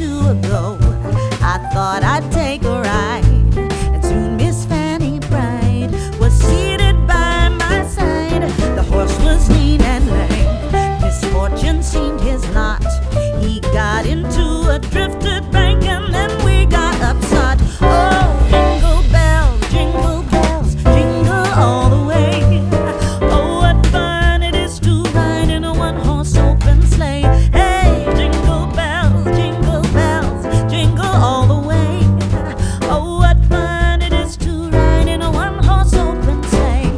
two ago, I thought I'd take a ride, and soon Miss Fanny Bright was seated by my side. The horse was lean and lame, misfortune seemed his lot. He got into a drifted bank and then we got upset. Oh, jingle bells, jingle all the way. Oh, what fun it is to ride in a one-horse open sleigh. Hey, jingle bells, jingle all the way. Oh, what fun it is to ride in a one-horse open sleigh.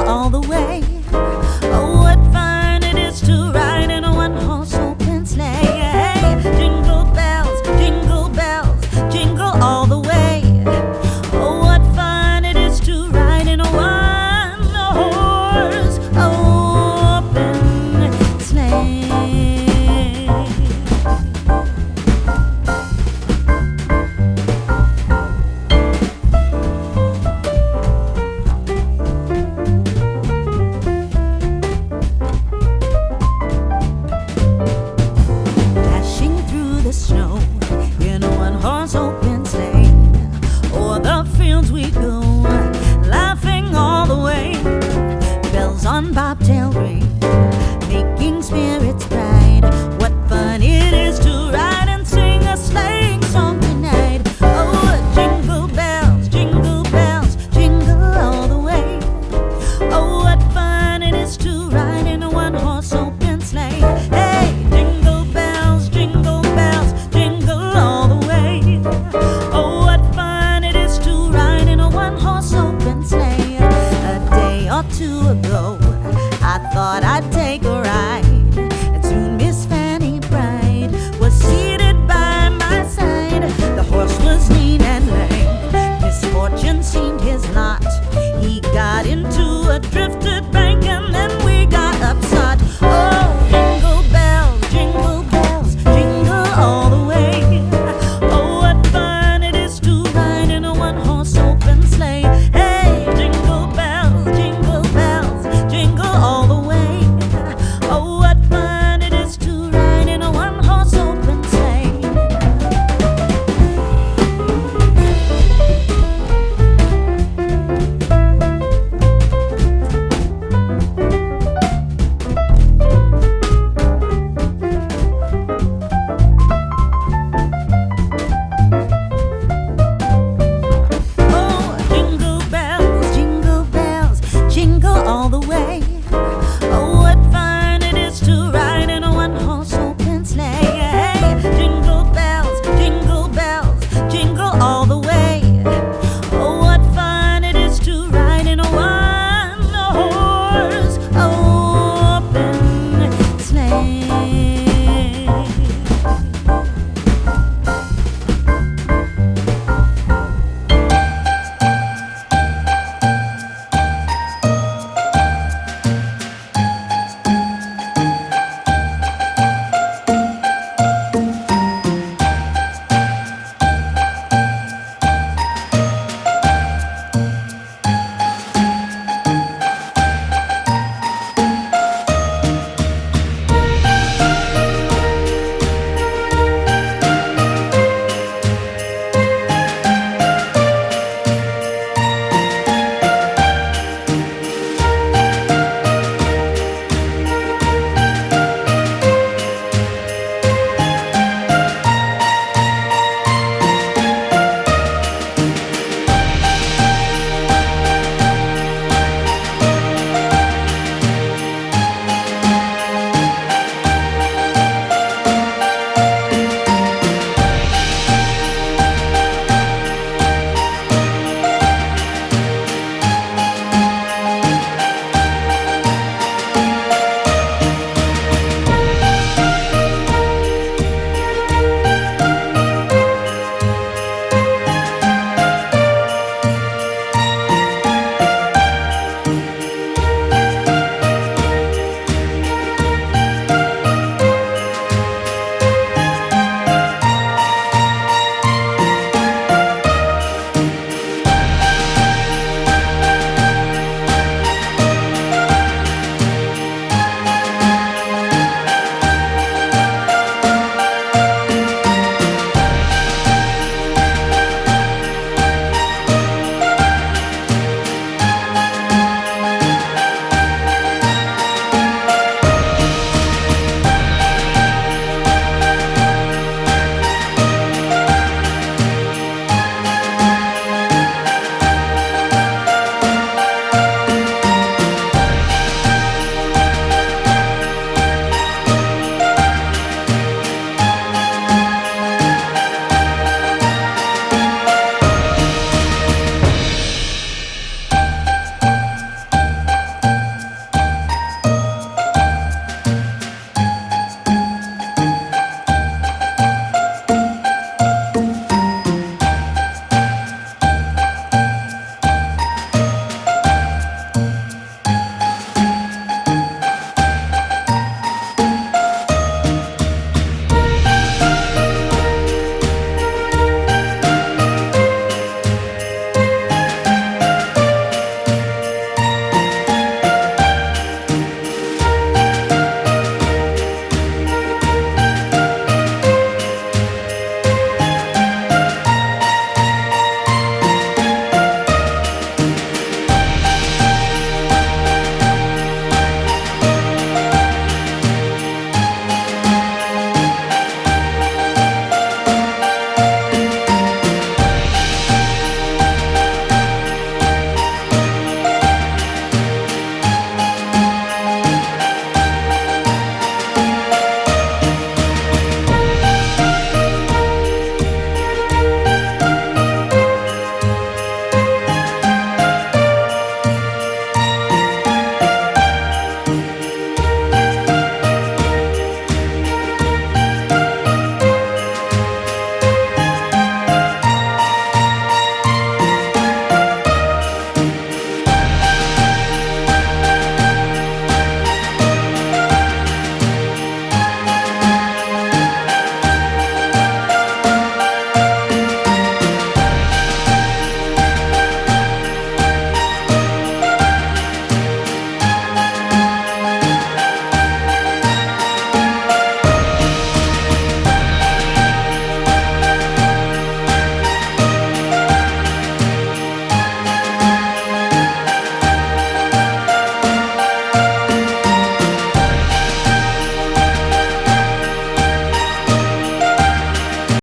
All the way. Oh, what fun it is to ride in a one-horse open sleigh. Hey, jingle bells, jingle all the way. Oh, what fun it is to ride in a one-horse open sleigh. Snow in a one-horse open sleigh. O'er the fields we go, laughing all the way. Bells on bobtail ring, making spirits bright. What fun it is to ride and sing a sleighing song tonight. Oh, jingle bells, jingle all the way. Oh, what fun it is to ride in a one-horse open sleigh. Hey, jingle bells, jingle all the way. Oh, what fun it is to ride in a one-horse open sleigh. A day or two ago,